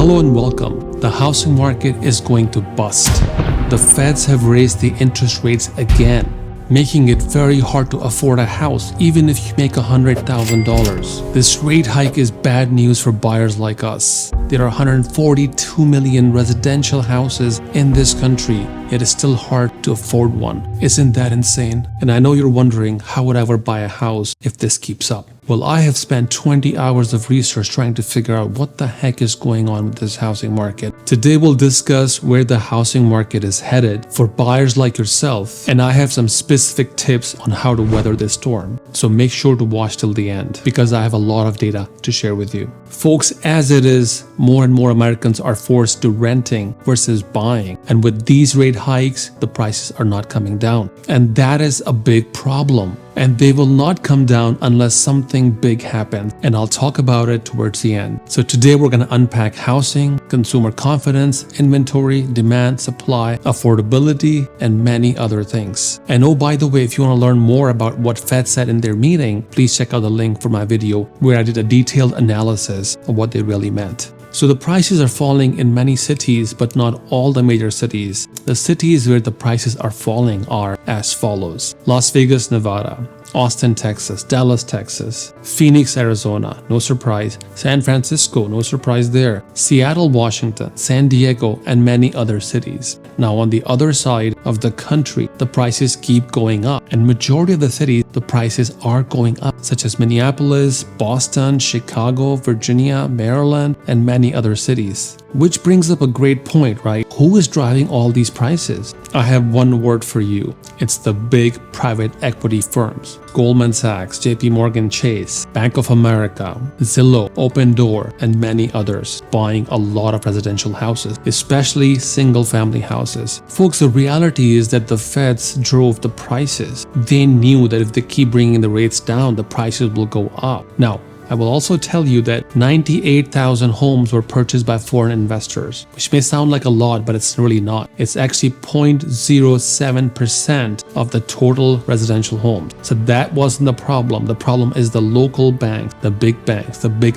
Hello and welcome. The housing market is going to bust. The feds have raised the interest rates again, making it very hard to afford a house even if you make $100,000. This rate hike is bad news for buyers like us. There are 142 million residential houses in this country, yet it's still hard to afford one. Isn't that insane? And I know you're wondering, how would I ever buy a house if this keeps up? Well, I have spent 20 hours of research trying to figure out what the heck is going on with this housing market. Today we'll discuss where the housing market is headed for buyers like yourself, and I have some specific tips on how to weather this storm. So make sure to watch till the end because I have a lot of data to share with you. Folks, as it is, more and more Americans are forced to renting versus buying. And with these rate hikes, the prices are not coming down. And that is a big problem. And they will not come down unless something big happens. And I'll talk about it towards the end. So today we're going to unpack housing, consumer confidence, inventory, demand, supply, affordability, and many other things. And oh, by the way, if you want to learn more about what Fed said in their meeting, please check out the link for my video where I did a detailed analysis of what they really meant. So the prices are falling in many cities, but not all the major cities. The cities where the prices are falling are as follows: Las Vegas, Nevada; Austin, Texas; Dallas, Texas; Phoenix, Arizona, no surprise; San Francisco, no surprise there; Seattle, Washington; San Diego, and many other cities. Now on the other side of the country, the prices keep going up, and majority of the cities, the prices are going up, such as Minneapolis, Boston, Chicago, Virginia, Maryland, and many other cities. Which brings up a great point, right? Who is driving all these prices? I have one word for you. It's the big private equity firms. Goldman Sachs, JP Morgan Chase, Bank of America, Zillow, Open Door, and many others buying a lot of residential houses, especially single-family houses. Folks, the reality is that the feds drove the prices. They knew that if they keep bringing the rates down, the prices will go up. Now, I will also tell you that 98,000 homes were purchased by foreign investors, which may sound like a lot, but it's really not. It's actually 0.07% of the total residential homes. So that wasn't the problem. The problem is the local banks, the big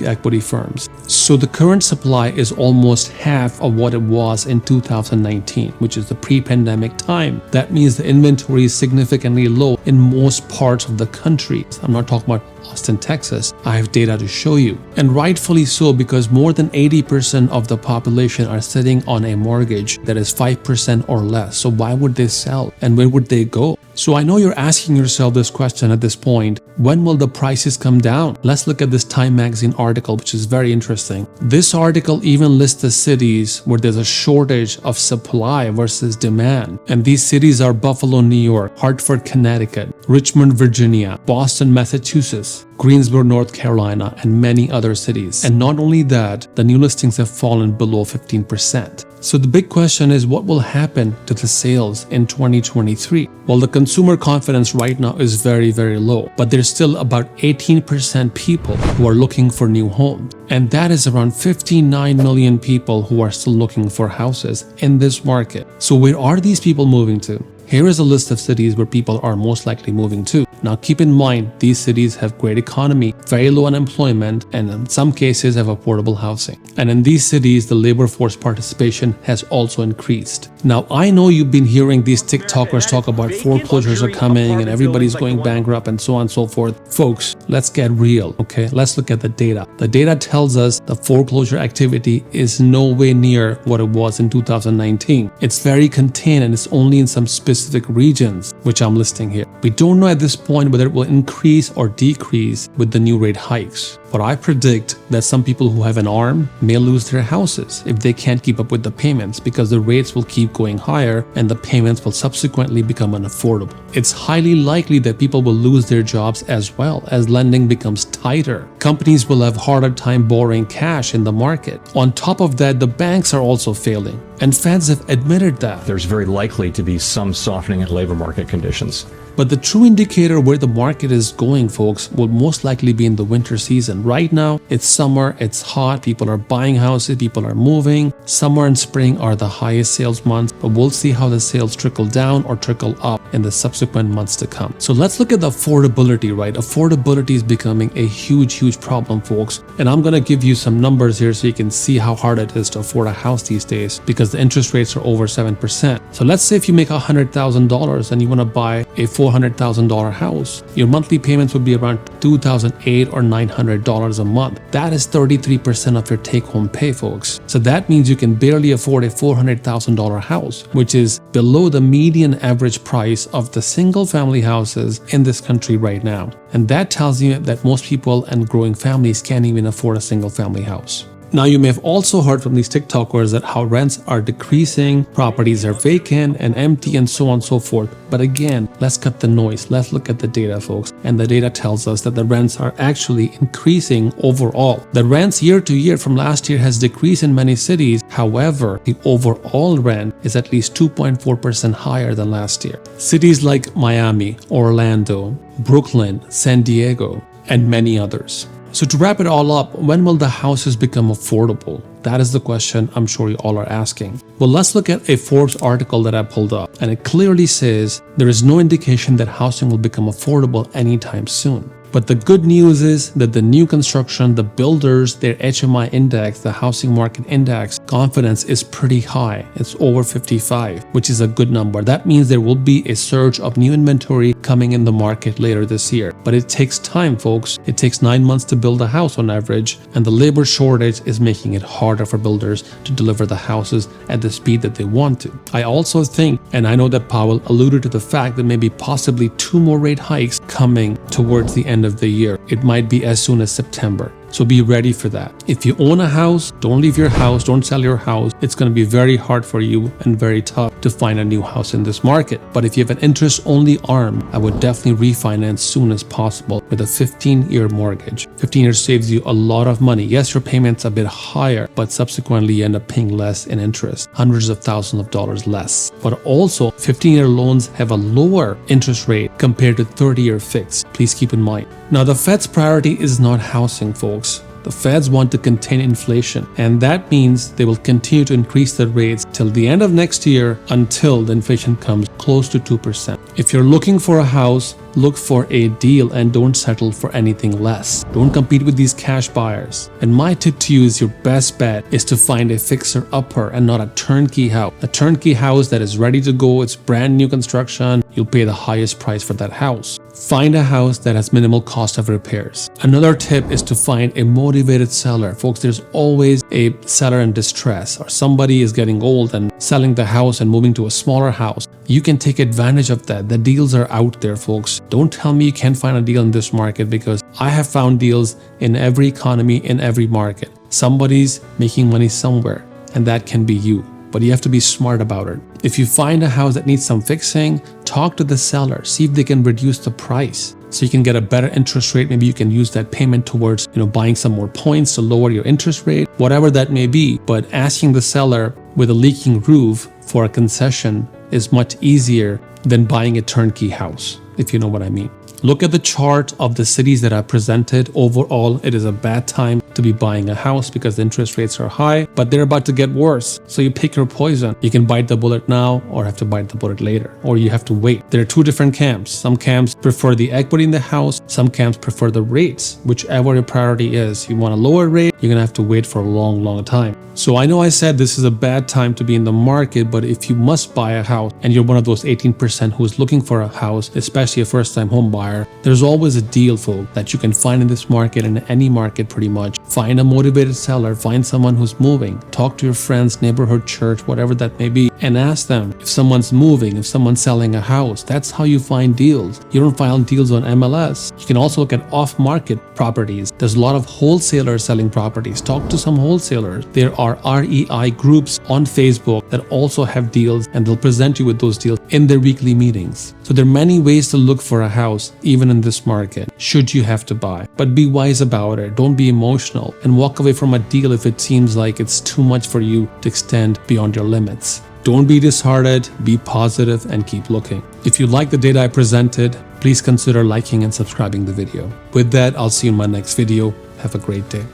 equity firms. So the current supply is almost half of what it was in 2019, which is the pre-pandemic time. That means the inventory is significantly low in most parts of the country. I'm not talking about Austin, Texas. I have data to show you. And rightfully so, because more than 80% of the population are sitting on a mortgage that is 5% or less. So why would they sell? And where would they go? So I know you're asking yourself this question at this point: when will the prices come down? Let's look at this Time magazine article, which is very interesting. This article even lists the cities where there's a shortage of supply versus demand. And these cities are Buffalo, New York; Hartford, Connecticut; Richmond, Virginia; Boston, Massachusetts; Greensboro, North Carolina, and many other cities. And not only that, the new listings have fallen below 15%. So the big question is, what will happen to the sales in 2023? Well, the consumer confidence right now is very, very low, but there's still about 18% people who are looking for new homes. And that is around 59 million people who are still looking for houses in this market. So where are these people moving to? Here is a list of cities where people are most likely moving to. Now keep in mind, these cities have great economy, very low unemployment, and in some cases have affordable housing. And in these cities, the labor force participation has also increased. Now I know you've been hearing these TikTokers talk about foreclosures are coming and everybody's going bankrupt and so on and so forth. Folks, let's get real, okay? Let's look at the data. The data tells us the foreclosure activity is no way near what it was in 2019. It's very contained and it's only in some specific regions, which I'm listing here. We don't know at this point whether it will increase or decrease with the new rate hikes. But I predict that some people who have an arm may lose their houses if they can't keep up with the payments, because the rates will keep going higher and the payments will subsequently become unaffordable. It's highly likely that people will lose their jobs as well as lending becomes tighter. Companies will have harder time borrowing cash in the market. On top of that, the banks are also failing. And feds have admitted that. There's very likely to be some softening in labor market conditions. But the true indicator where the market is going, folks, will most likely be in the winter season. Right now, it's summer, it's hot, people are buying houses, people are moving. Summer and spring are the highest sales months, but we'll see how the sales trickle down or trickle up in the subsequent months to come. So let's look at the affordability, right? Affordability is becoming a huge problem, folks. And I'm going to give you some numbers here so you can see how hard it is to afford a house these days because the interest rates are over 7%. So let's say if you make $100,000 and you want to buy a $400,000 house, your monthly payments would be around $2,800 or $900 a month. That is 33% of your take-home pay, folks. So that means you can barely afford a $400,000 house, which is below the median average price of the single-family houses in this country right now. And that tells you that most people and growing families can't even afford a single-family house. Now, you may have also heard from these TikTokers that how rents are decreasing, properties are vacant and empty, and so on and so forth. But again, let's cut the noise. Let's look at the data, folks. And the data tells us that the rents are actually increasing overall. The rents year to year from last year has decreased in many cities. However, the overall rent is at least 2.4% higher than last year. Cities like Miami, Orlando, Brooklyn, San Diego, and many others. So to wrap it all up, when will the houses become affordable? That is the question I'm sure you all are asking. Well, let's look at a Forbes article that I pulled up, and it clearly says there is no indication that housing will become affordable anytime soon. But the good news is that the new construction, the builders, their HMI index, the housing market index, confidence is pretty high. It's over 55, which is a good number. That means there will be a surge of new inventory coming in the market later this year. But it takes time, folks. It takes 9 months to build a house on average, and the labor shortage is making it harder for builders to deliver the houses at the speed that they want to. I also think, and I know that Powell alluded to the fact that maybe possibly 2 more rate hikes coming towards the end of the year. It might be as soon as September. So be ready for that. If you own a house, don't leave your house, don't sell your house. It's going to be very hard for you and very tough to find a new house in this market. But if you have an interest-only ARM, I would definitely refinance soon as possible with a 15-year mortgage. 15 years saves you a lot of money. Yes, your payment's a bit higher, but subsequently you end up paying less in interest, hundreds of thousands of dollars less. But also, 15-year loans have a lower interest rate compared to 30-year fixed. Please keep in mind. Now, the Fed's priority is not housing, folks. The Feds want to contain inflation, and that means they will continue to increase the rates till the end of next year until the inflation comes close to 2%. If you're looking for a house, look for a deal and don't settle for anything less. Don't compete with these cash buyers. And my tip to you is your best bet is to find a fixer-upper and not a turnkey house. A turnkey house that is ready to go, it's brand new construction, you'll pay the highest price for that house. Find a house that has minimal cost of repairs. Another tip is to find a motivated seller. Folks, there's always a seller in distress, or somebody is getting old and selling the house and moving to a smaller house. You can take advantage of that. The deals are out there, folks. Don't tell me you can't find a deal in this market, because I have found deals in every economy, in every market. Somebody's making money somewhere, and that can be you. But you have to be smart about it. If you find a house that needs some fixing, talk to the seller, see if they can reduce the price so you can get a better interest rate. Maybe you can use that payment towards, buying some more points to lower your interest rate, whatever that may be. But asking the seller with a leaking roof for a concession is much easier than buying a turnkey house, if you know what I mean. Look at the chart of the cities that I presented. Overall, it is a bad time to be buying a house because the interest rates are high, but they're about to get worse. So you pick your poison. You can bite the bullet now or have to bite the bullet later, or you have to wait. There are 2 different camps. Some camps prefer the equity in the house. Some camps prefer the rates. Whichever your priority is, you want a lower rate, you're gonna have to wait for a long time. So I know I said this is a bad time to be in the market, but if you must buy a house and you're one of those 18% who is looking for a house, especially a first-time home buyer, there's always a deal, folks, that you can find in this market and in any market pretty much. Find a motivated seller, find someone who's moving, talk to your friends, neighborhood, church, whatever that may be, and ask them if someone's moving, if someone's selling a house. That's how you find deals. You don't find deals on MLS. You can also look at off-market properties. There's a lot of wholesalers selling properties. Talk to some wholesalers. There are REI groups on Facebook that also have deals, and they'll present you with those deals in their weekly meetings. So there are many ways to look for a house, even in this market, should you have to buy. But be wise about it. Don't be emotional and walk away from a deal if it seems like it's too much for you to extend beyond your limits. Don't be disheartened, be positive, and keep looking. If you like the data I presented, please consider liking and subscribing the video. With that, I'll see you in my next video. Have a great day.